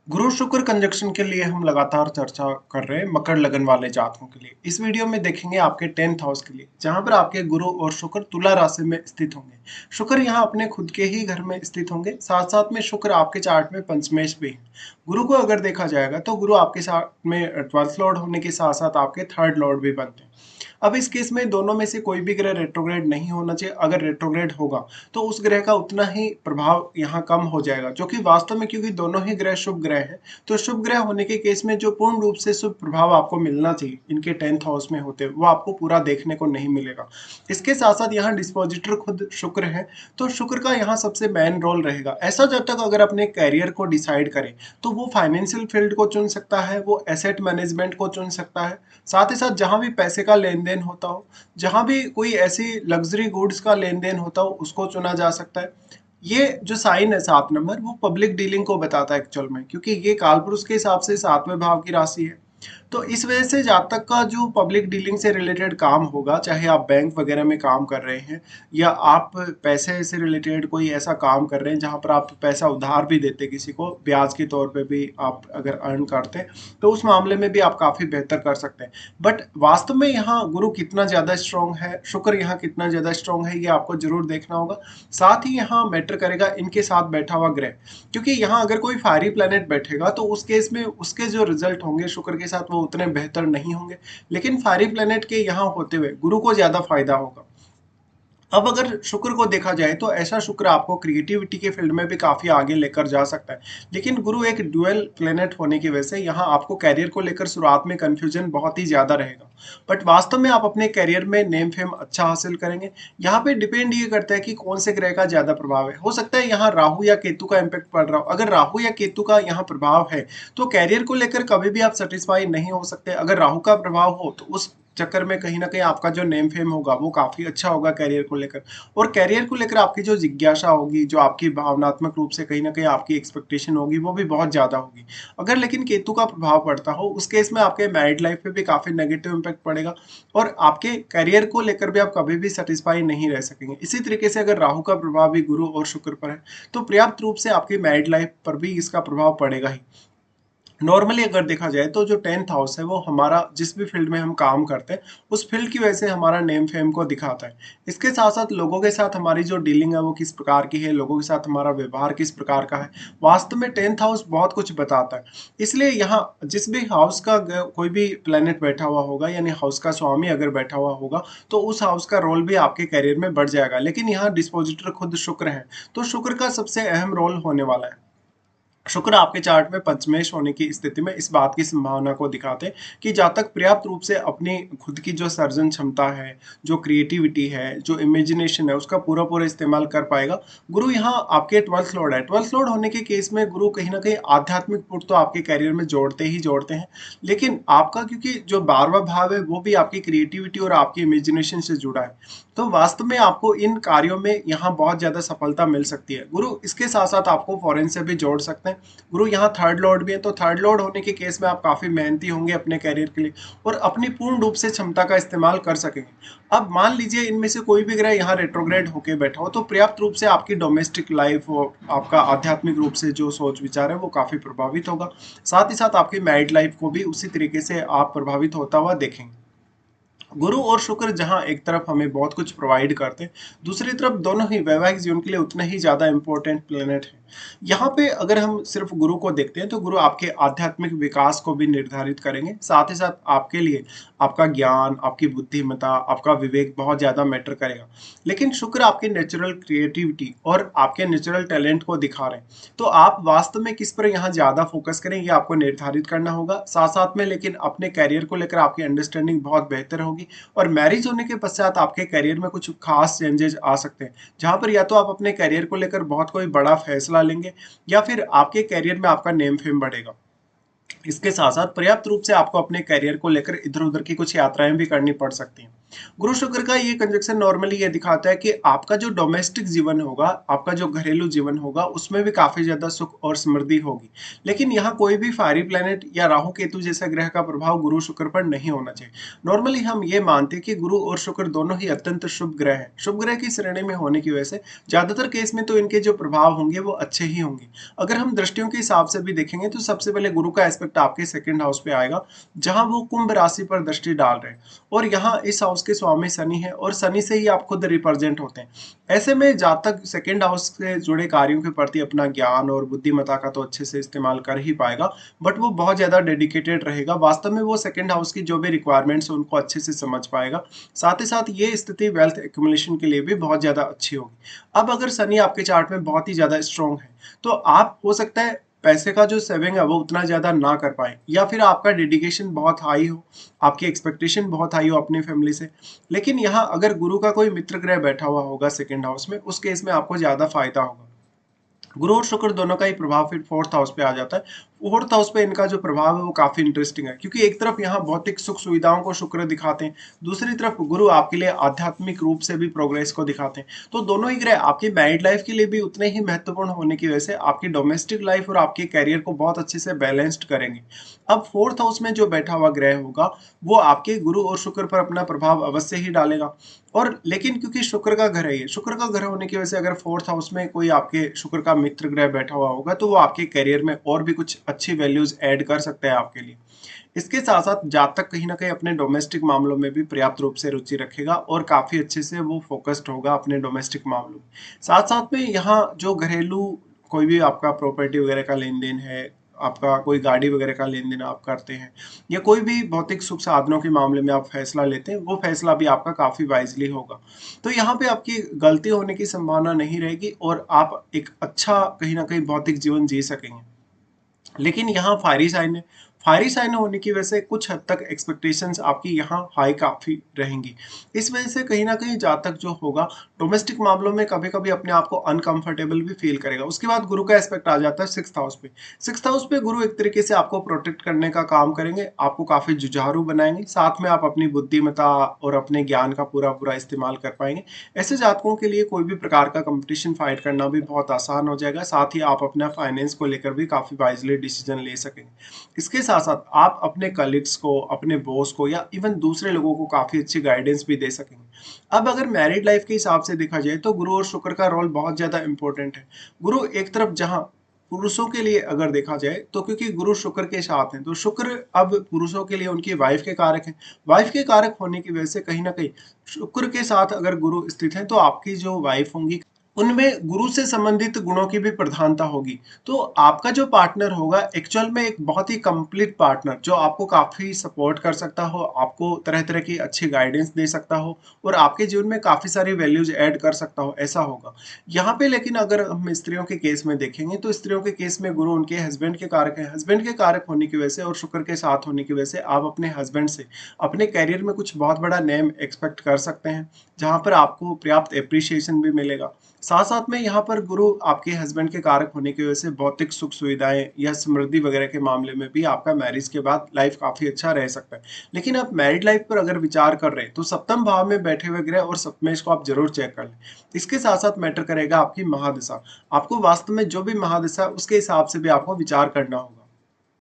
गुरु शुक्र कंजक्शन के लिए हम लगातार चर्चा कर रहे हैं मकर लगन वाले जातकों के लिए। इस वीडियो में देखेंगे आपके 10th हाउस के लिए, जहां पर आपके गुरु और शुक्र तुला राशि में स्थित होंगे। शुक्र यहां अपने खुद के ही घर में स्थित होंगे, साथ साथ में शुक्र आपके चार्ट में पंचमेश भी है। गुरु को अगर देखा जाएगा तो गुरु आपके साथ में 12th लॉर्ड होने के साथ साथ आपके 3rd लॉर्ड भी बनते हैं। अब इस केस में दोनों में से कोई भी ग्रह रेट्रोग्रेड नहीं होना चाहिए। अगर रेट्रोग्रेड होगा तो उस ग्रह का उतना ही प्रभाव यहाँ कम हो जाएगा, जो कि वास्तव में क्योंकि दोनों ही ग्रह शुभ ग्रह हैं, तो शुभ ग्रह होने के केस में जो पूर्ण रूप से शुभ प्रभाव आपको मिलना चाहिए इनके 10th हाउस में होते वो आपको पूरा देखने को नहीं मिलेगा। इसके साथ साथ यहाँ डिस्पोजिटर खुद शुक्र है, तो शुक्र का यहाँ सबसे मेन रोल रहेगा। ऐसा जब तक अगर अपने कैरियर को डिसाइड करे तो वो फाइनेंशियल फील्ड को चुन सकता है, वो एसेट मैनेजमेंट को चुन सकता है, साथ ही साथ जहां भी पैसे का लेन देन होता हो, जहां भी कोई ऐसी लग्जरी गुड्स का लेन देन होता हो, उसको चुना जा सकता है। ये जो साइन है 7 नंबर, वो पब्लिक डीलिंग को बताता है एक्चुअल में, क्योंकि ये कालपुरुष के हिसाब से 7वें भाव की राशि है। तो इस वजह से जहाँ तक का जो पब्लिक डीलिंग से रिलेटेड काम होगा, चाहे आप बैंक वगैरह में काम कर रहे हैं या आप पैसे से रिलेटेड कोई ऐसा काम कर रहे हैं जहाँ पर आप पैसा उधार भी देते किसी को, ब्याज के तौर पे भी आप अगर अर्न करते हैं, तो उस मामले में भी आप काफ़ी बेहतर कर सकते हैं। बट वास्तव में यहाँ गुरु कितना ज़्यादा स्ट्रॉन्ग है, शुक्र यहाँ कितना ज़्यादा स्ट्रॉन्ग है, ये आपको जरूर देखना होगा। साथ ही यहाँ मैटर करेगा इनके साथ बैठा हुआ ग्रह, क्योंकि यहाँ अगर कोई फायरी प्लैनेट बैठेगा तो उस केस में उसके जो रिजल्ट होंगे शुक्र के साथ वो उतने बेहतर नहीं होंगे। लेकिन फायरी प्लैनेट के यहाँ होते हुए गुरु को ज्यादा फायदा होगा। अब अगर शुक्र को देखा जाए तो ऐसा शुक्र आपको क्रिएटिविटी के फील्ड में भी काफी आगे लेकर जा सकता है। लेकिन गुरु एक ड्यूअल प्लेनेट होने की वजह से यहाँ आपको कैरियर को लेकर शुरुआत में कंफ्यूजन बहुत ही ज्यादा रहेगा। बट वास्तव में आप अपने कैरियर में नेम फेम अच्छा हासिल करेंगे। यहाँ पे डिपेंड ये करता है कि कौन से ग्रह का ज्यादा प्रभाव है। हो सकता है यहाँ राहु या केतु का इम्पैक्ट पड़ रहा हो। अगर राहु या केतु का यहाँ प्रभाव है तो कैरियर को लेकर कभी भी आप सेटिस्फाई नहीं हो सकते। अगर राहु का प्रभाव हो तो उस चक्कर में कहीं ना कहीं आपका जो नेम फेम होगा वो काफी अच्छा होगा कैरियर को लेकर। और कैरियर को लेकर आपकी जो जिज्ञासा होगी, जो आपकी भावनात्मक रूप से कहीं ना कहीं आपकी एक्सपेक्टेशन होगी, वो भी बहुत ज्यादा होगी। अगर लेकिन केतु का प्रभाव पड़ता हो उस केस में आपके मैरिड लाइफ पे भी काफी नेगेटिव इम्पैक्ट पड़ेगा और आपके कैरियर को लेकर भी आप कभी भी सेटिस्फाई नहीं रह सकेंगे। इसी तरीके से अगर राहु का प्रभाव भी गुरु और शुक्र पर है तो पर्याप्त रूप से आपकी मैरिड लाइफ पर भी इसका प्रभाव पड़ेगा ही। नॉर्मली अगर देखा जाए तो जो 10th हाउस है वो हमारा जिस भी फील्ड में हम काम करते हैं उस फील्ड की वजह से हमारा नेम फेम को दिखाता है। इसके साथ साथ लोगों के साथ हमारी जो डीलिंग है वो किस प्रकार की है, लोगों के साथ हमारा व्यवहार किस प्रकार का है, वास्तव में 10th हाउस बहुत कुछ बताता है। इसलिए यहाँ जिस भी हाउस का कोई भी प्लेनेट बैठा हुआ होगा, यानी हाउस का स्वामी अगर बैठा हुआ होगा, तो उस हाउस का रोल भी आपके करियर में बढ़ जाएगा। लेकिन यहाँ डिस्पोजिटर खुद शुक्र है, तो शुक्र का सबसे अहम रोल होने वाला है। शुक्र आपके चार्ट में पंचमेश होने की स्थिति में इस बात की संभावना को दिखाते हैं कि जहाँ तक पर्याप्त रूप से अपनी खुद की जो सर्जन क्षमता है, जो क्रिएटिविटी है, जो इमेजिनेशन है, उसका पूरा पूरा इस्तेमाल कर पाएगा। गुरु यहाँ आपके 12th लॉर्ड है। 12th लॉर्ड होने के केस में गुरु कहीं ना कहीं आध्यात्मिक पुट तो आपके कैरियर में जोड़ते ही जोड़ते हैं। लेकिन आपका क्योंकि जो 12वां भाव है वो भी आपकी क्रिएटिविटी और आपकी इमेजिनेशन से जुड़ा है, तो वास्तव में आपको इन कार्यों में यहाँ बहुत ज्यादा सफलता मिल सकती है। गुरु इसके साथ साथ आपको फॉरेन से भी जोड़ सकते हैं। गुरु यहाँ 3rd लॉर्ड भी है, तो 3rd लॉर्ड होने के केस में आप काफी मेहनती होंगे अपने कैरियर के लिए और अपनी पूर्ण रूप से क्षमता का इस्तेमाल कर सकेंगे। अब मान लीजिए इनमें से कोई भी ग्रह यहाँ रेट्रोग्रेड होके बैठा हो, तो पर्याप्त रूप से आपकी डोमेस्टिक लाइफ और आपका आध्यात्मिक रूप से जो सोच विचार है वो काफी प्रभावित होगा। साथ ही साथ आपकी मैरिड लाइफ को भी उसी तरीके से आप प्रभावित होता हुआ देखेंगे। गुरु और शुक्र जहां एक तरफ हमें बहुत कुछ प्रोवाइड करते हैं, दूसरी तरफ दोनों ही वैवाहिक जीवन के लिए उतने ही ज्यादा इंपॉर्टेंट प्लेनेट हैं। यहाँ पे अगर हम सिर्फ गुरु को देखते हैं तो गुरु आपके आध्यात्मिक विकास को भी निर्धारित करेंगे। साथ ही साथ आपके लिए आपका ज्ञान, आपकी बुद्धिमत्ता, आपका विवेक बहुत ज्यादा मैटर करेगा। लेकिन शुक्र आपके नेचुरल क्रिएटिविटी और आपके नेचुरल टैलेंट को दिखा रहे हैं, तो आप वास्तव में किस पर यहाँ ज्यादा फोकस करें ये आपको निर्धारित करना होगा। साथ साथ में लेकिन अपने कैरियर को लेकर आपकी अंडरस्टैंडिंग बहुत बेहतर होगी और मैरिज होने के पश्चात आपके करियर में कुछ खास चेंजेस आ सकते हैं, जहां पर या तो आप अपने करियर को लेकर बहुत कोई बड़ा फैसला लेंगे या फिर आपके करियर में आपका नेम फेम बढ़ेगा। इसके साथ साथ पर्याप्त रूप से आपको अपने करियर को लेकर इधर उधर की कुछ यात्राएं भी करनी पड़ सकती हैं। गुरु शुक्र का ये कंजक्शन नॉर्मली ये दिखाता है कि आपका जो डोमेस्टिक जीवन होगा, आपका जो घरेलू जीवन होगा, उसमें भी काफी ज्यादा सुख और समृद्धि होगी। लेकिन यहाँ कोई भी फायरी प्लेनेट या राहु केतु जैसा ग्रह का प्रभाव गुरु शुक्र पर नहीं होना चाहिए। नॉर्मली हम ये मानते हैं कि गुरु और शुक्र दोनों ही अत्यंत शुभ ग्रह हैं। शुभ ग्रह की श्रेणी में होने की वजह से ज्यादातर केस में तो इनके जो प्रभाव होंगे वो अच्छे ही होंगे। अगर हम दृष्टियों के हिसाब से भी देखेंगे तो सबसे पहले गुरु का एस्पेक्ट आपके सेकंड हाउस पे आएगा, जहां वो कुंभ राशि पर दृष्टि डाल रहे हैं। और यहाँ इस हाउस के स्वामी शनि है और शनि से ही आप खुद रिप्रेजेंट होते हैं। ऐसे में जातक सेकंड हाउस से जुड़े कार्यों के प्रति अपना ज्ञान और बुद्धिमत्ता का तो अच्छे से इस्तेमाल कर ही पाएगा, बट वो बहुत ज्यादा डेडिकेटेड रहेगा। वास्तव में वो सेकंड हाउस की जो भी रिक्वायरमेंट्स है उनको अच्छे से समझ पाएगा। साथ ही साथ ये स्थिति वेल्थ एक्युमुलेशन के लिए भी बहुत ज्यादा अच्छी होगी। अब अगर शनि आपके चार्ट में बहुत ही ज्यादा स्ट्रॉन्ग है तो आप हो सकता है पैसे का जो सेविंग है वो उतना ज्यादा ना कर पाए, या फिर आपका डेडिकेशन बहुत हाई हो, आपकी एक्सपेक्टेशन बहुत हाई हो अपनी फैमिली से। लेकिन यहाँ अगर गुरु का कोई मित्र ग्रह बैठा हुआ होगा सेकंड हाउस में, उस केस में आपको ज्यादा फायदा होगा। गुरु और शुक्र दोनों का ही प्रभाव फिर फोर्थ हाउस पे आ जाता है। फोर्थ हाउस पे इनका जो प्रभाव है वो काफी इंटरेस्टिंग है, क्योंकि एक तरफ यहाँ भौतिक सुख सुविधाओं को शुक्र दिखाते हैं, दूसरी तरफ गुरु आपके लिए आध्यात्मिक रूप से भी प्रोग्रेस को दिखाते हैं। तो दोनों ही ग्रह आपकी मैरिड लाइफ के लिए भी उतने ही महत्वपूर्ण होने की वजह से आपकी डोमेस्टिक लाइफ और आपके कैरियर को बहुत अच्छे से बैलेंस्ड करेंगे। अब फोर्थ हाउस में जो बैठा हुआ ग्रह होगा वो आपके गुरु और शुक्र पर अपना प्रभाव अवश्य ही डालेगा। और लेकिन क्योंकि शुक्र का घर है, ये शुक्र का घर होने की वजह से अगर फोर्थ हाउस में कोई आपके शुक्र का मित्र ग्रह बैठा हुआ होगा तो वो आपके करियर में और भी कुछ अच्छी वैल्यूज ऐड कर सकते हैं आपके लिए। इसके साथ साथ जातक कहीं ना कहीं अपने डोमेस्टिक मामलों में भी पर्याप्त रूप से रुचि रखेगा और काफी अच्छे से वो फोकस्ड होगा अपने डोमेस्टिक मामलों में। साथ साथ में यहाँ जो घरेलू कोई भी आपका प्रॉपर्टी वगैरह का लेन देन है, आपका कोई गाड़ी वगैरह का लेन देन आप करते हैं, या कोई भी भौतिक सुख साधनों के मामले में आप फैसला लेते हैं, वो फैसला भी आपका काफी वाइजली होगा। तो यहाँ पे आपकी गलती होने की संभावना नहीं रहेगी और आप एक अच्छा कहीं ना कहीं भौतिक जीवन जी सकेंगे। लेकिन यहाँ फायरी साइन है, फायरी साइन होने की वजह से कुछ हद तक एक्सपेक्टेशंस आपकी यहाँ हाई काफी रहेंगी। इस वजह से कहीं ना कहीं जातक जो होगा डोमेस्टिक मामलों में कभी कभी अपने आप को अनकंफर्टेबल भी फील करेगा। उसके बाद गुरु का एस्पेक्ट आ जाता है सिक्स्थ हाउस पे। सिक्स्थ हाउस पे गुरु एक तरीके से आपको प्रोटेक्ट करने का काम करेंगे, आपको काफी जुझारू बनाएंगे, साथ में आप अपनी बुद्धिमत्ता और अपने ज्ञान का पूरा पूरा इस्तेमाल कर पाएंगे। ऐसे जातकों के लिए कोई भी प्रकार का कंपटीशन फाइट करना भी बहुत आसान हो जाएगा, साथ ही आप अपना फाइनेंस को लेकर भी काफी वाइजली डिसीजन ले सकेंगे। इसके साथ साथ आप अपने कलीग्स को, अपने बॉस को या इवन दूसरे लोगों को काफी अच्छी गाइडेंस भी दे सकेंगे। अब अगर मैरिड लाइफ के हिसाब से देखा जाए तो गुरु और शुक्र का रोल बहुत ज्यादा इंपॉर्टेंट है। गुरु एक तरफ जहां पुरुषों के लिए अगर देखा जाए तो क्योंकि गुरु शुक्र के साथ हैं तो शुक्र अब पुरुषों के लिए उनकी वाइफ के कारक हैं। वाइफ के कारक होने की वजह से कहीं ना कहीं शुक्र के साथ अगर गुरु स्थित है तो आपकी जो वाइफ होंगी उनमें गुरु से संबंधित गुणों की भी प्रधानता होगी। तो आपका जो पार्टनर होगा एक्चुअल में एक बहुत ही कंप्लीट पार्टनर, जो आपको काफी सपोर्ट कर सकता हो, आपको तरह तरह की अच्छी गाइडेंस दे सकता हो और आपके जीवन में काफी सारी वैल्यूज ऐड कर सकता हो, ऐसा होगा यहाँ पे। लेकिन अगर हम स्त्रियों के केस में देखेंगे तो स्त्रियों के केस में गुरु उनके हस्बैंड के कारक है। हस्बैंड के कारक होने की वजह से और शुक्र के साथ होने की वजह से आप अपने हस्बैंड से अपने कैरियर में कुछ बहुत बड़ा नेम एक्सपेक्ट कर सकते हैं, जहां पर आपको पर्याप्त एप्रिसिएशन भी मिलेगा। साथ साथ में यहाँ पर गुरु आपके हस्बैंड के कारक होने की वजह से भौतिक सुख सुविधाएं या समृद्धि वगैरह के मामले में भी आपका मैरिज के बाद लाइफ काफी अच्छा रह सकता है। लेकिन आप मैरिड लाइफ पर अगर विचार कर रहे हैं तो सप्तम भाव में बैठे हुए ग्रह और सप्तमेश को आप जरूर चेक कर लें। इसके साथ साथ मैटर करेगा आपकी महादशा। आपको वास्तव में जो भी महादशा उसके हिसाब से भी आपको विचार करना होगा।